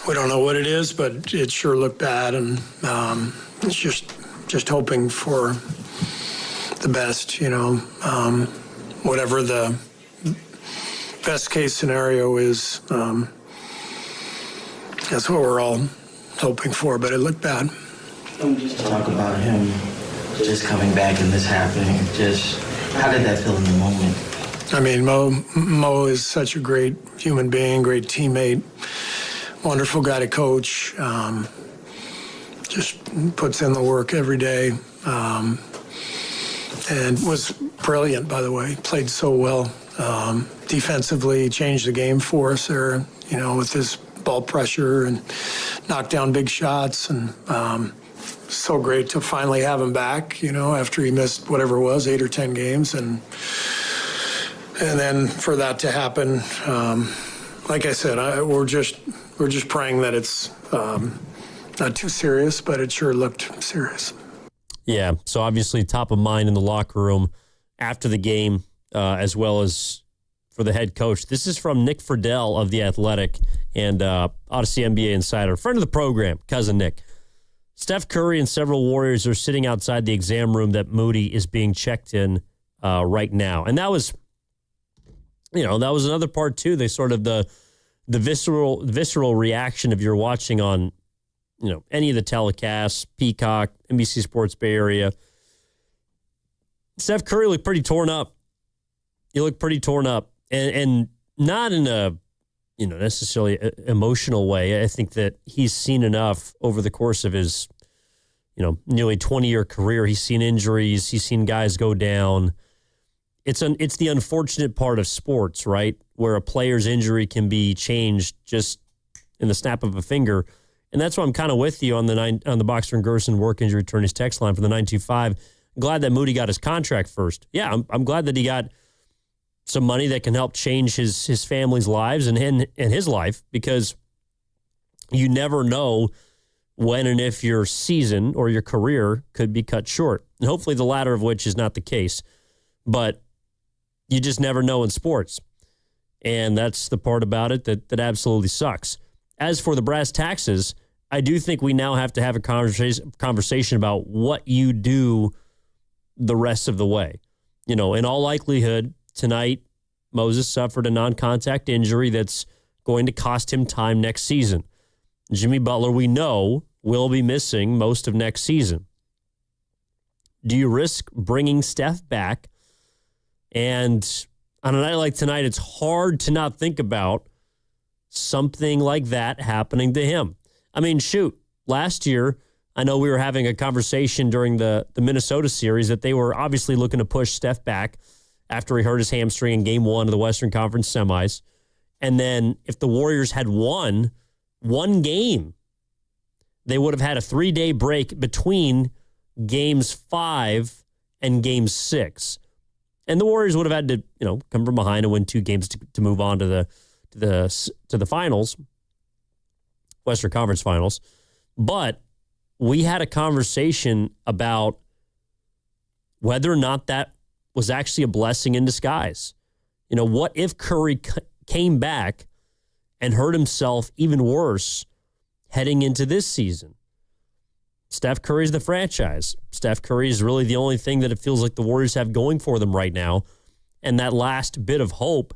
we don't know what it is, but it sure looked bad, and it's just hoping for the best, whatever the best case scenario is. That's what we're all hoping for, but it looked bad. Just talk about him just coming back and this happening. Just how did that feel in the moment? I mean, Mo is such a great human being, great teammate, wonderful guy to coach. Just puts in the work every day, and was brilliant, by the way. Played so well defensively, changed the game for us there, with his ball pressure and knocked down big shots, and so great to finally have him back, after he missed whatever it was, 8 or 10 games, and then for that to happen, like I said, we're just praying that it's not too serious, but it sure looked serious. Yeah, so obviously top of mind in the locker room after the game, as well as for the head coach. This is from Nick Friedel of The Athletic and Odyssey NBA Insider, friend of the program, cousin Nick. Steph Curry and several Warriors are sitting outside the exam room that Moody is being checked in right now. And that was, that was another part too. They sort of the visceral reaction if you're watching on, any of the telecasts, Peacock, NBC Sports Bay Area. Steph Curry looked pretty torn up. He looked pretty torn up, and not in a, necessarily emotional way. I think that he's seen enough over the course of his, nearly 20-year career. He's seen injuries. He's seen guys go down. It's the unfortunate part of sports, right, where a player's injury can be changed just in the snap of a finger. And that's why I'm kind of with you on the Boxer and Gerson work injury attorneys text line for the 925. Glad that Moody got his contract first. Yeah, I'm glad that he got some money that can help change his family's lives and his life, because you never know when and if your season or your career could be cut short. And hopefully the latter of which is not the case. But you just never know in sports. And that's the part about it that absolutely sucks. As for the brass taxes, I do think we now have to have a conversation about what you do the rest of the way. In all likelihood, tonight, Moses suffered a non-contact injury that's going to cost him time next season. Jimmy Butler, we know, will be missing most of next season. Do you risk bringing Steph back? And on a night like tonight, it's hard to not think about something like that happening to him. I mean, shoot, last year, I know we were having a conversation during the Minnesota series that they were obviously looking to push Steph back after he hurt his hamstring in Game 1 of the Western Conference semis. And then if the Warriors had won one game, they would have had a 3-day break between Games 5 and Game 6. And the Warriors would have had to, come from behind and win 2 games to move on to the finals, Western Conference Finals. But we had a conversation about whether or not that was actually a blessing in disguise. What if Curry came back and hurt himself even worse heading into this season? Steph Curry's the franchise. Steph Curry is really the only thing that it feels like the Warriors have going for them right now. And that last bit of hope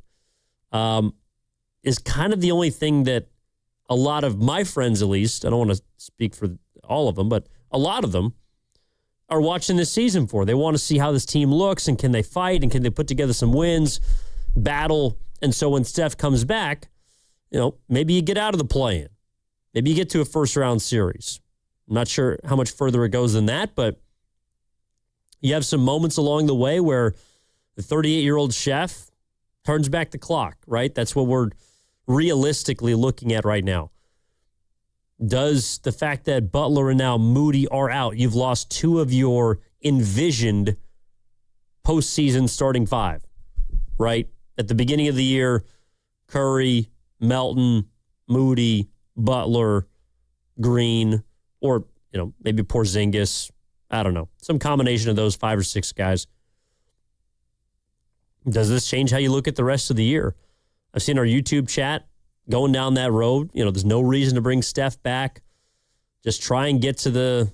is kind of the only thing that a lot of my friends, at least, I don't want to speak for all of them, but a lot of them are watching this season for. They want to see how this team looks and can they fight and can they put together some wins, battle. And so when Steph comes back, maybe you get out of the play-in. Maybe you get to a first-round series. I'm not sure how much further it goes than that, but you have some moments along the way where the 38-year-old chef turns back the clock, right? That's what we're realistically looking at right now. Does the fact that Butler and now Moody are out, you've lost 2 of your envisioned postseason starting 5, right? At the beginning of the year, Curry, Melton, Moody, Butler, Green, or maybe Porzingis. I don't know. Some combination of those 5 or 6 guys. Does this change how you look at the rest of the year? I've seen our YouTube chat going down that road. There's no reason to bring Steph back. Just try and get to the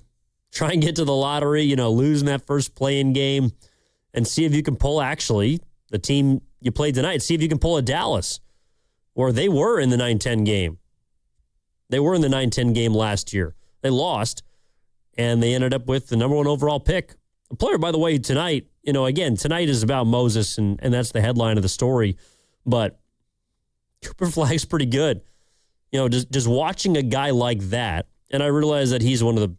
lottery, losing that first play-in game and see if you can pull actually the team you played tonight. See if you can pull a Dallas, where they were in the 9-10 game. They were in the 9-10 game last year. They lost, and they ended up with the number 1 overall pick. A player, by the way, tonight, again, tonight is about Moses, and that's the headline of the story. But Cooper Flagg's pretty good. Just watching a guy like that, and I realize that he's one of the,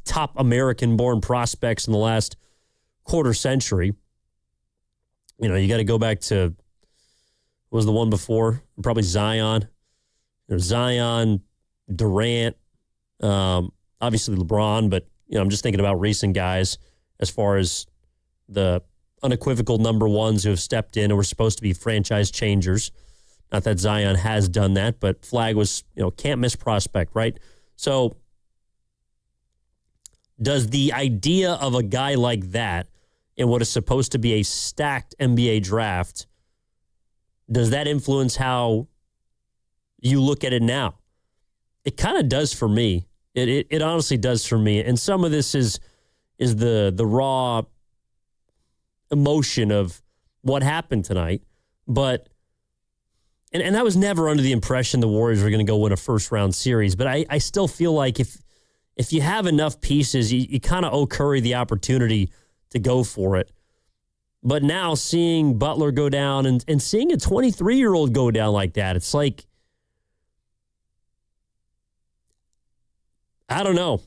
top American-born prospects in the last quarter century. You got to go back to, what was the one before? Probably Zion. Zion, Durant, obviously LeBron, but, I'm just thinking about recent guys as far as the unequivocal number ones who have stepped in and were supposed to be franchise changers. Not that Zion has done that, but Flagg was, can't miss prospect, right? So does the idea of a guy like that in what is supposed to be a stacked NBA draft, does that influence how you look at it now? It kind of does for me. It honestly does for me. And some of this is the raw emotion of what happened tonight. But and I was never under the impression the Warriors were going to go win a first-round series. But I still feel like if you have enough pieces, you kind of owe Curry the opportunity to go for it. But now seeing Butler go down and seeing a 23-year-old go down like that, it's like, I don't know.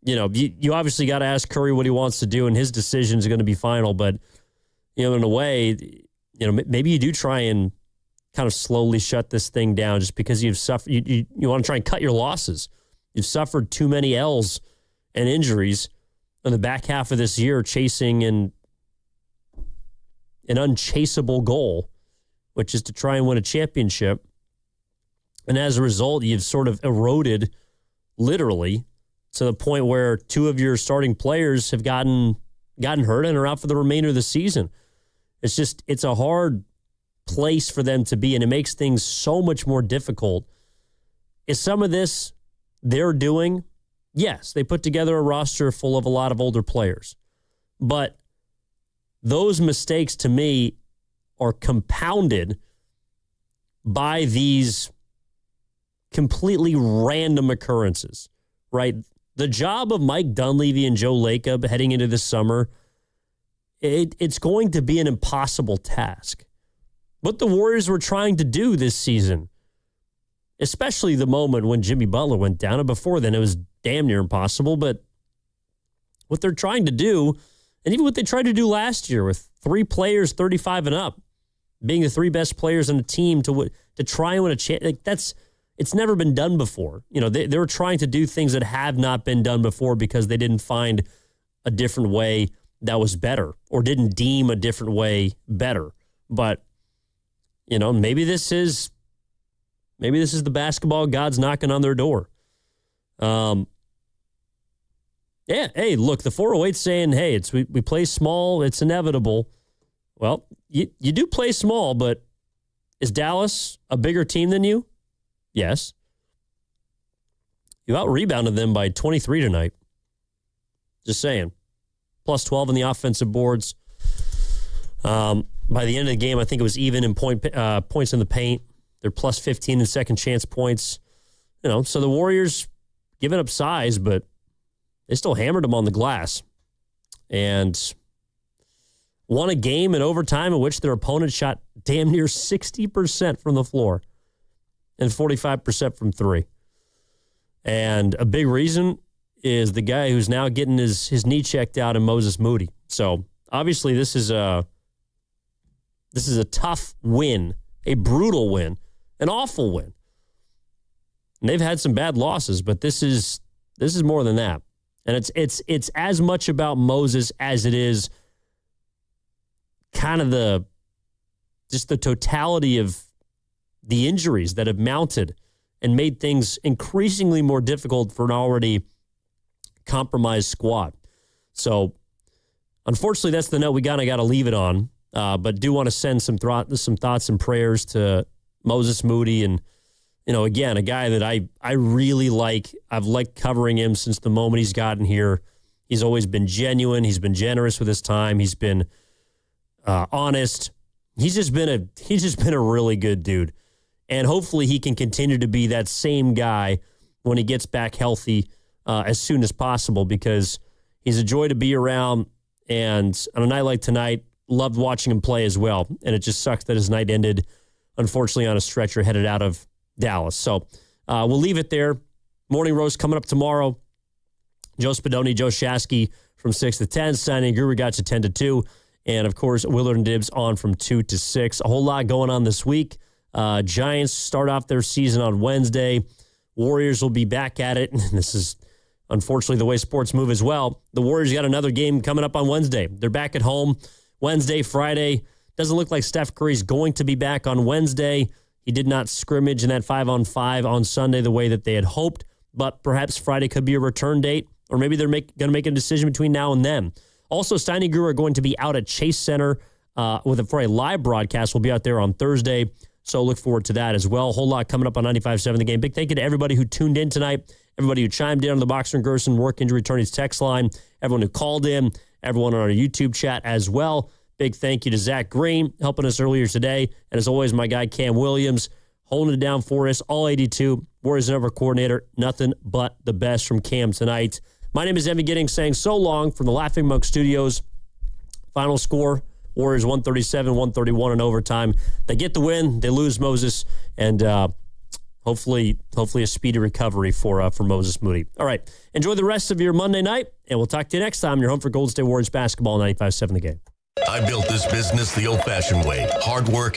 You obviously got to ask Curry what he wants to do, and his decision is going to be final. But, in a way, maybe you do try and kind of slowly shut this thing down just because you've suffered. You want to try and cut your losses. You've suffered too many L's and injuries in the back half of this year chasing an unchaseable goal, which is to try and win a championship. And as a result, you've sort of eroded, literally, to the point where 2 of your starting players have gotten hurt and are out for the remainder of the season. It's a hard place for them to be, and it makes things so much more difficult. Is some of this they're doing? Yes, they put together a roster full of a lot of older players. But those mistakes, to me, are compounded by these completely random occurrences, right? The job of Mike Dunleavy and Joe Lacob heading into this summer, it's going to be an impossible task. What the Warriors were trying to do this season, especially the moment when Jimmy Butler went down, and before then it was damn near impossible, but what they're trying to do, and even what they tried to do last year with 3 players 35 and up, being the 3 best players on the team to try and win a chance, it's never been done before. They were trying to do things that have not been done before because they didn't find a different way that was better or didn't deem a different way better. But, maybe this is the basketball gods knocking on their door. Yeah, hey, look, the 408's saying, hey, we play small, it's inevitable. Well, you do play small, but is Dallas a bigger team than you? Yes. You out-rebounded them by 23 tonight. Just saying. Plus 12 in the offensive boards. By the end of the game, I think it was even in points in the paint. They're plus 15 in second chance points. So the Warriors giving up size, but they still hammered them on the glass. And won a game in overtime in which their opponent shot damn near 60% from the floor and 45% from 3. And a big reason is the guy who's now getting his knee checked out in Moses Moody. So obviously this is a tough win, a brutal win, an awful win. And they've had some bad losses, but this is more than that. And it's as much about Moses as it is kind of the totality of the injuries that have mounted and made things increasingly more difficult for an already compromised squad. So, unfortunately, that's the note we got to leave it on. But do want to send some thoughts and prayers to Moses Moody, and again, a guy that I really like. I've liked covering him since the moment he's gotten here. He's always been genuine. He's been generous with his time. He's been honest. He's just been a really good dude. And hopefully he can continue to be that same guy when he gets back healthy as soon as possible, because he's a joy to be around. And on a night like tonight, loved watching him play as well. And it just sucks that his night ended, unfortunately, on a stretcher headed out of Dallas. So we'll leave it there. Morning Roast coming up tomorrow. Joe Spadoni, Joe Shasky from 6 to 10. Steiny and Guru got you 10 to 2. And, of course, Willard and Dibbs on from 2 to 6. A whole lot going on this week. Giants start off their season on Wednesday. Warriors will be back at it. This is, unfortunately, the way sports move as well. The Warriors got another game coming up on Wednesday. They're back at home Wednesday, Friday. Doesn't look like Steph Curry's going to be back on Wednesday. He did not scrimmage in that 5-on-5 on Sunday the way that they had hoped, but perhaps Friday could be a return date, or maybe they're going to make a decision between now and then. Also, Steiny Guru are going to be out at Chase Center for a live broadcast. We'll be out there on Thursday, so look forward to that as well. A whole lot coming up on 95.7 The Game. Big thank you to everybody who tuned in tonight, everybody who chimed in on the Boxer and Gerson Work Injury Attorneys text line, everyone who called in, everyone on our YouTube chat as well. Big thank you to Zach Green helping us earlier today. And as always, my guy Cam Williams holding it down for us, all 82. Warriors Network coordinator, nothing but the best from Cam tonight. My name is Evan Giddings saying so long from the Laughing Monk Studios. Final score, Warriors 137-131 in overtime. They get the win. They lose Moses. And hopefully a speedy recovery for Moses Moody. All right. Enjoy the rest of your Monday night, and we'll talk to you next time. You're home for Golden State Warriors basketball, 95.7 The Game. I built this business the old-fashioned way. Hard work,